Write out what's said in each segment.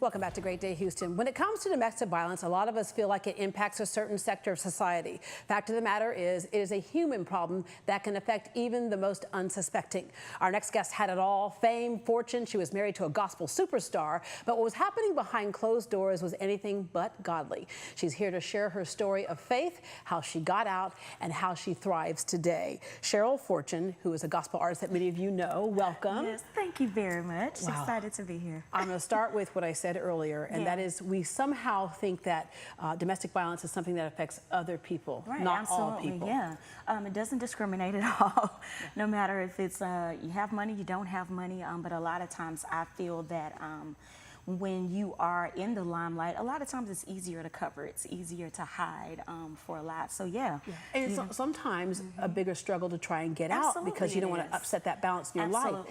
Welcome back to Great Day Houston. When it comes to domestic violence, a lot of us feel like it impacts a certain sector of society. Fact of the matter is, it is a human problem that can affect even the most unsuspecting. Our next guest had it all: fame, fortune. She was married to a gospel superstar, but what was happening behind closed doors was anything but godly. She's here to share her story of faith, how she got out, and how she thrives today. Cheryl Fortune, who is a gospel artist that many of you know, welcome. Yes, thank you very much. Wow. Excited to be here. I'm going to start with what I said earlier, and that is, we somehow think that domestic violence is something that affects other people, right, not absolutely, all people. Yeah, it doesn't discriminate at all. No matter if it's you have money, you don't have money. But a lot of times, I feel that when you are in the limelight, a lot of times it's easier to cover. It's easier to hide for a lot. So yeah. And it's sometimes a bigger struggle to try and get out because you don't want to upset that balance in your life.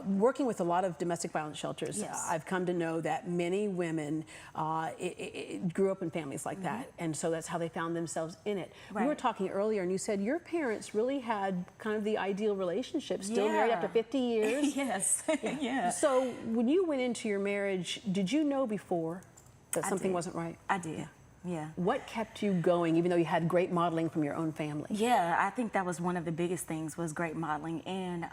Working with a lot of domestic violence shelters, I've come to know that many women grew up in families like that, and so that's how they found themselves in it. We were talking earlier, and you said your parents really had kind of the ideal relationship, still married after 50 years. Yes. So when you went into your marriage, did you know before that something wasn't right? I did. Yeah. What kept you going, even though you had great modeling from your own family? Yeah, I think that was one of the biggest things, was great modeling. And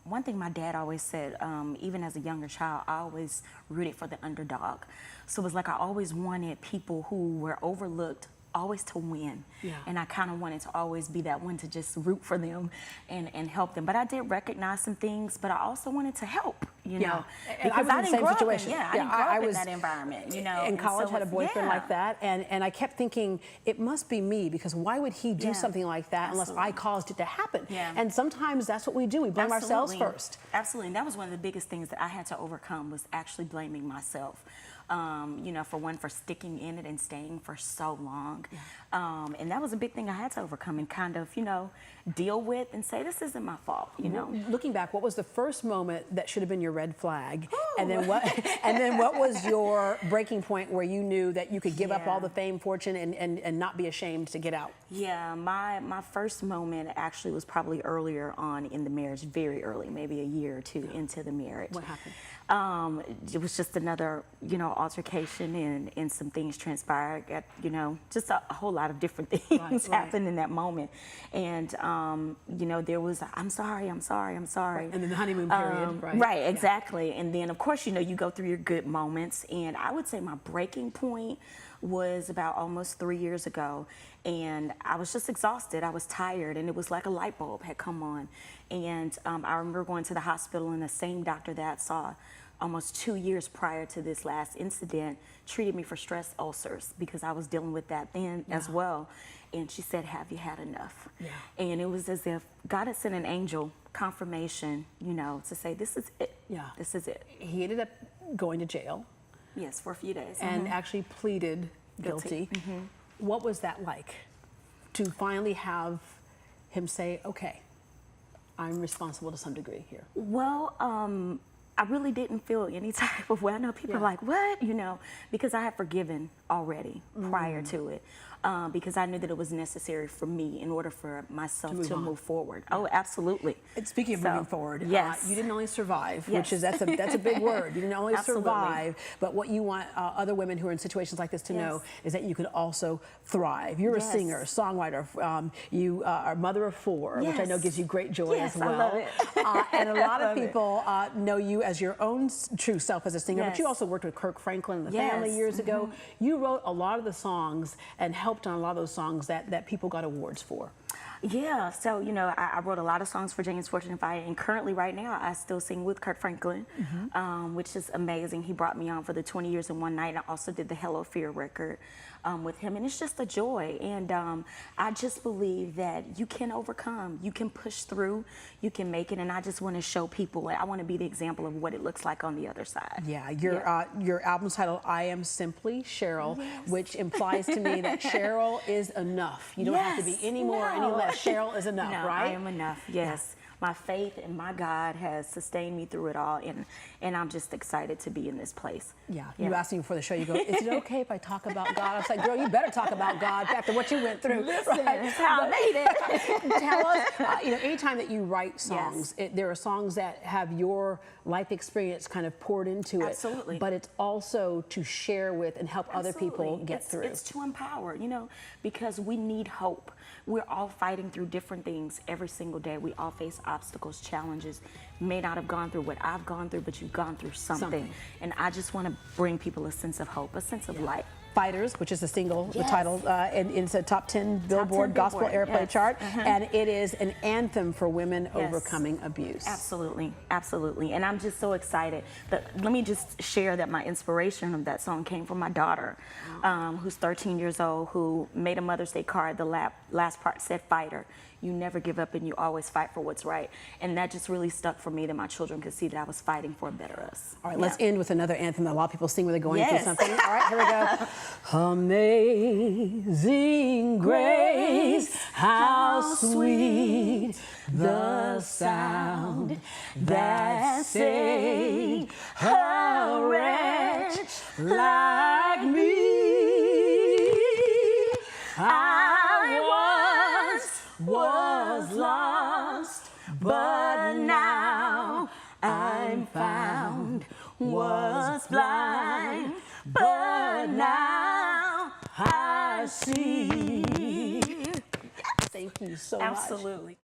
one thing my dad always said, even as a younger child, I always rooted for the underdog. So it was like I always wanted people who were overlooked always to win. And I kind of wanted to always be that one to just root for them and help them. But I did recognize some things, but I also wanted to help, you know, because I didn't grow up in, I didn't grow up in that environment, you know. In college, had a boyfriend like that, and I kept thinking, it must be me, because why would he do something like that unless I caused it to happen? And sometimes that's what we do, we blame ourselves first. Absolutely, and that was one of the biggest things that I had to overcome, was actually blaming myself. You know, for one, for sticking in it and staying for so long. And that was a big thing I had to overcome and kind of, you know, deal with and say, this isn't my fault, you know. Looking back, what was the first moment that should have been your red flag? And then what was your breaking point where you knew that you could give up all the fame, fortune, and not be ashamed to get out? Yeah, my first moment actually was probably earlier on in the marriage, very early, maybe a year or two into the marriage. What happened? It was just another, you know, altercation, and some things transpired. You know, just a whole lot of different things happened in that moment. And you know, there was, I'm sorry. And then the honeymoon period, right? Exactly. And then, of course, you know, you go through your good moments. And I would say my breaking point was about almost 3 years ago, and I was just exhausted. I was tired, and it was like a light bulb had come on. And I remember going to the hospital, and the same doctor that I saw almost 2 years prior to this last incident treated me for stress ulcers, because I was dealing with that then as well. And she said, have you had enough? And it was as if God had sent an angel confirmation, you know, to say, this is it. This is it. He ended up going to jail. Yes, for a few days. And actually pleaded guilty. What was that like, to finally have him say, okay, I'm responsible to some degree here? Well, I really didn't feel any type of way. I know people are like, what? You know, because I had forgiven already prior to it, because I knew that it was necessary for me in order for myself to move forward. Oh, absolutely. And speaking of moving forward, you didn't only survive, which is, that's a big word. You didn't only survive, but what you want other women who are in situations like this to know is that you can also thrive. You're a singer, songwriter. You are a mother of 4, which I know gives you great joy as well. I love it. And a lot of people know you as your own true self as a singer, but you also worked with Kirk Franklin and the family years ago. You wrote a lot of the songs and helped on a lot of those songs that people got awards for. Yeah, so, you know, I wrote a lot of songs for James Fortune, and currently right now I still sing with Kirk Franklin, which is amazing. He brought me on for the 20 Years in One Night, and I also did the Hello Fear record with him, and it's just a joy. And I just believe that you can overcome, you can push through, you can make it, and I just want to show people, I want to be the example of what it looks like on the other side. Your album title, I Am Simply Cheryl, which implies to me that Cheryl is enough. You don't have to be any more, any less. Cheryl is enough, right? I am enough, yes. my faith in my God has sustained me through it all, and I'm just excited to be in this place. Yeah, you asked me before the show, you go, is it okay if I talk about God? I was like, girl, you better talk about God after what you went through. Listen, right? That's how I made it. Tell us, anytime that you write songs, there are songs that have your life experience kind of poured into it. Absolutely. But it's also to share with and help other people get through. It's to empower, because we need hope. We're all fighting through different things every single day. We all face obstacles, challenges. You may not have gone through what I've gone through, but you've gone through something. And I just want to bring people a sense of hope, a sense of life. Fighters, which is the single, the title, and it's a top 10 Billboard gospel airplay chart, and it is an anthem for women overcoming abuse. Absolutely, absolutely, and I'm just so excited. Let me just share that my inspiration of that song came from my daughter, who's 13 years old, who made a Mother's Day card. The last part said, "Fighter. You never give up and you always fight for what's right." And that just really stuck for me, that my children could see that I was fighting for a better us. All right, let's end with another anthem that a lot of people sing when they're going through something. All right, here we go. Amazing grace, how sweet the sound that saved a wretch like me. I was lost, but now I'm found. Was blind, but now I see. Thank you so much. Absolutely.